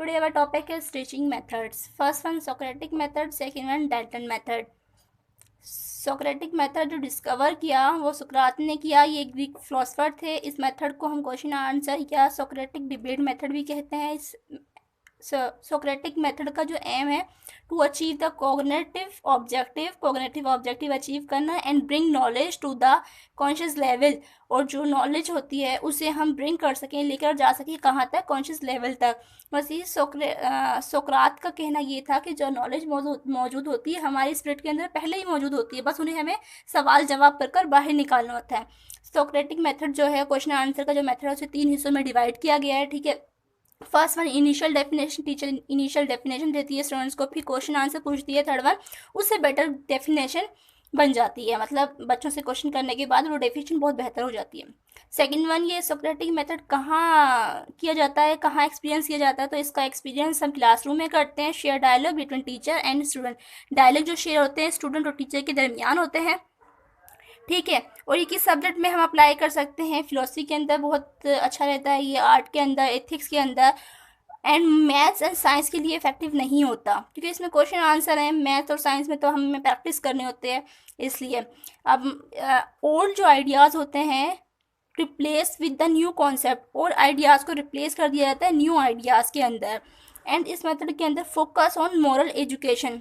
Today our topic is teaching methods. First one Socratic method, second one Dalton method. Socratic method जो discover किया वो सुकरात ने किया, ये ग्रीक फिलोसफर थे। इस मेथड को हम क्वेश्चन आंसर या सोक्रेटिक डिबेट मेथड भी कहते हैं। इस सोक्रेटिक मेथड का जो एम है to achieve the cognitive objective achieve करना and bring knowledge to the conscious level, और जो नॉलेज होती है उसे हम ब्रिंग कर सकें, लेकर जा सकें कहाँ तक, कॉन्शियस लेवल तक। वैसे सोक्रात का कहना ये था कि जो नॉलेज मौजूद होती है हमारी स्पिरिट के अंदर पहले ही मौजूद होती है, बस उन्हें हमें सवाल जवाब कर बाहर निकालना होता है। सोक्रेटिक मेथड जो है क्वेश्चन आंसर का जो मेथड है उसे 3 हिस्सों में डिवाइड किया गया है, ठीक है। First one initial definition, teacher initial definition देती है स्टूडेंट्स को, फिर क्वेश्चन आंसर पूछती है। थर्ड वन उससे बेटर डेफिनेशन बन जाती है, मतलब बच्चों से क्वेश्चन करने के बाद वो डेफिनेशन बहुत बेहतर हो जाती है। सेकंड वन ये सोक्रेटिक मेथड कहाँ किया जाता है, कहाँ एक्सपीरियंस किया जाता है, तो इसका एक्सपीरियंस हम क्लासरूम में करते हैं। Share dialogue between teacher and student, dialogue जो शेयर होते हैं स्टूडेंट और टीचर के दरमियान होते हैं, ठीक है। और ये किस सब्जेक्ट में हम अप्लाई कर सकते हैं, फिलोसफी के अंदर बहुत अच्छा रहता है ये, आर्ट के अंदर, एथिक्स के अंदर, एंड मैथ्स एंड साइंस के लिए इफेक्टिव नहीं होता क्योंकि इसमें क्वेश्चन आंसर है। मैथ्स और साइंस में तो हमें प्रैक्टिस करने होते हैं, इसलिए अब ओल्ड जो आइडियाज़ होते हैं replace with the new concept, और आइडियाज़ को रिप्लेस कर दिया जाता है न्यू आइडियाज़ के अंदर। एंड इस मेथड के अंदर focus on moral education,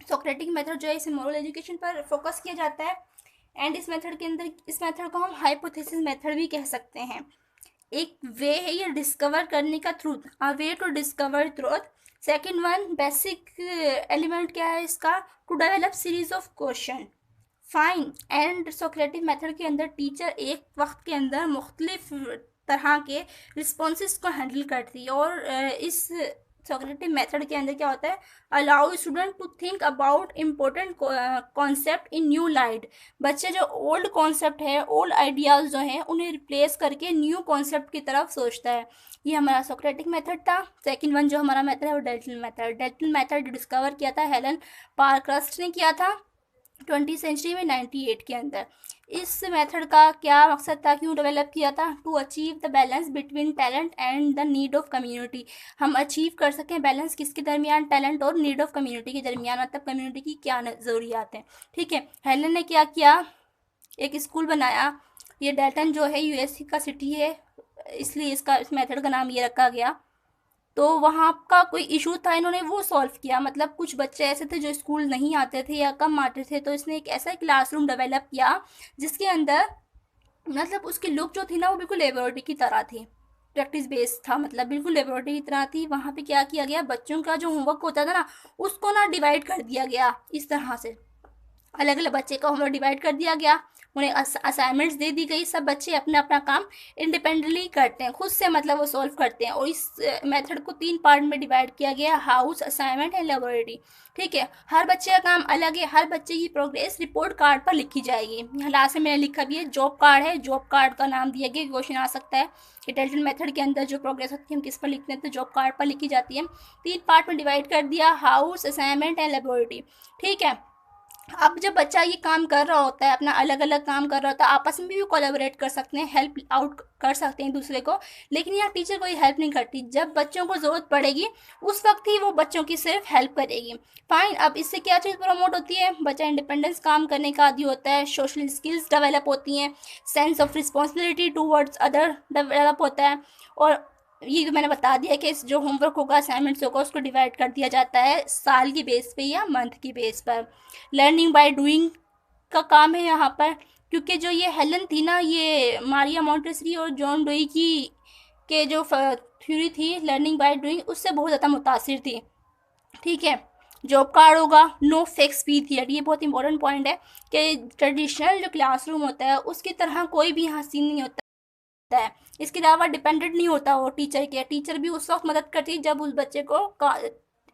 Socratic method जो है इसे मॉरल एजुकेशन पर फोकस किया जाता है। एंड इस मेथड के अंदर, इस मेथड को हम हाइपोथेसिस मेथड भी कह सकते हैं। एक वे है ये डिस्कवर करने का truth, a way to discover truth. Second one basic element क्या है इसका, to develop series of question, fine. And Socratic method के अंदर टीचर एक वक्त के अंदर मुख्तलिफ तरह के रिस्पॉन्सेस को हैंडल करती है, और इस सोक्रेटिक मेथड के अंदर क्या होता है, allow student to think about important concept in new light. बच्चे जो ओल्ड कॉन्सेप्ट है, ओल्ड आइडियाज़ जो हैं उन्हें रिप्लेस करके न्यू कॉन्सेप्ट की तरफ सोचता है। ये हमारा सोक्रेटिक मेथड था। सेकंड वन जो हमारा मेथड है वो Dalton method. Dalton method discover किया था हेलन पारक्रस्ट ने किया था 20वीं सेंचुरी में 98 के अंदर। इस मेथड का क्या मकसद था, क्यों डेवलप किया था, to achieve the balance between talent and the need of community. हम अचीव कर सकें बैलेंस किसके दरमियान, टैलेंट और नीड ऑफ कम्युनिटी के दरमियान, मतलब कम्युनिटी की क्या ज़रूरियात हैं, ठीक है। हेलन ने क्या किया, एक स्कूल बनाया। ये डेल्टन जो है यूएसए का सिटी है, इसलिए इसका इस मेथड का नाम ये रखा गया। तो वहाँ का कोई इशू था, इन्होंने वो सॉल्व किया। मतलब कुछ बच्चे ऐसे थे जो स्कूल नहीं आते थे या कम आते थे, तो इसने एक ऐसा क्लासरूम डेवलप किया जिसके अंदर मतलब उसकी लुक जो थी ना वो बिल्कुल लेबोरेटरी की तरह थी, प्रैक्टिस बेस्ड था, मतलब बिल्कुल लेबोरेटरी की तरह थी। वहाँ पे क्या किया गया, बच्चों का जो होमवर्क होता था ना उसको ना डिवाइड कर दिया गया इस तरह से, अलग अलग बच्चे का होमवर्क डिवाइड कर दिया गया, उन्हें असाइनमेंट्स दे दी गई। सब बच्चे अपना अपना काम इंडिपेंडेंटली करते हैं, खुद से मतलब वो सॉल्व करते हैं। और इस मेथड को 3 पार्ट में डिवाइड किया गया, हाउस, असाइनमेंट एंड लेबोरेटरी, ठीक है। हर बच्चे का काम अलग है, हर बच्चे की प्रोग्रेस रिपोर्ट कार्ड पर लिखी जाएगी। यहाँ लास्ट में मैंने लिखा भी है, जॉब कार्ड है, जॉब कार्ड का नाम दिया गया, क्वेश्चन आ सकता है कि डेल्टन मेथड के अंदर जो प्रोग्रेस होती है हम किस पर लिखते हैं, तो जॉब कार्ड पर लिखी जाती है। 3 पार्ट में डिवाइड कर दिया, हाउस, असाइनमेंट एंड लेबोरेटरी, ठीक है। अब जब बच्चा ये काम कर रहा होता है, अपना अलग अलग काम कर रहा होता है, आपस में भी कोलैबोरेट कर सकते हैं, हेल्प आउट कर सकते हैं दूसरे को, लेकिन यहाँ टीचर कोई हेल्प नहीं करती। जब बच्चों को ज़रूरत पड़ेगी उस वक्त ही वो बच्चों की सिर्फ हेल्प करेगी, फाइन। अब इससे क्या चीज़ प्रमोट होती है, बच्चा इंडिपेंडेंस काम करने का आदी होता है, सोशल स्किल्स डेवलप होती हैं, sense of responsibility towards other develop होता है। और ये जो मैंने बता दिया कि जो होमवर्क होगा, असाइनमेंट्स होगा, उसको डिवाइड कर दिया जाता है साल की बेस पे या मंथ की बेस पर। लर्निंग बाय डूइंग का काम है यहाँ पर, क्योंकि जो ये हेलन थी ना, ये मारिया मॉन्टेसरी और जॉन डोई की के जो थ्योरी थी लर्निंग बाय डूइंग, उससे बहुत ज़्यादा मुतासिर थी, ठीक है। जॉब कार्ड होगा, नो फिक्स फी थियरी, ये बहुत इंपॉर्टेंट पॉइंट है कि ट्रेडिशनल जो क्लासरूम होता है उसकी तरह कोई भी यहाँ सीन नहीं होता है। इसके अलावा डिपेंडेंट नहीं होता वो टीचर के, टीचर भी उस वक्त मदद करती है जब उस बच्चे को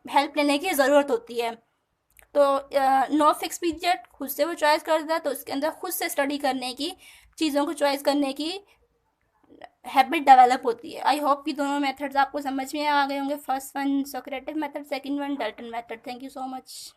हेल्प लेने की ज़रूरत होती है। तो नो फिक्स पीरियड, खुद से वो चॉइस करता है, तो उसके अंदर खुद से स्टडी करने की, चीज़ों को चॉइस करने की हैबिट डेवलप होती है। आई होप कि दोनों मेथड्स आपको समझ में आ गए होंगे। First one Socratic method, second one Dalton method. Thank you so much.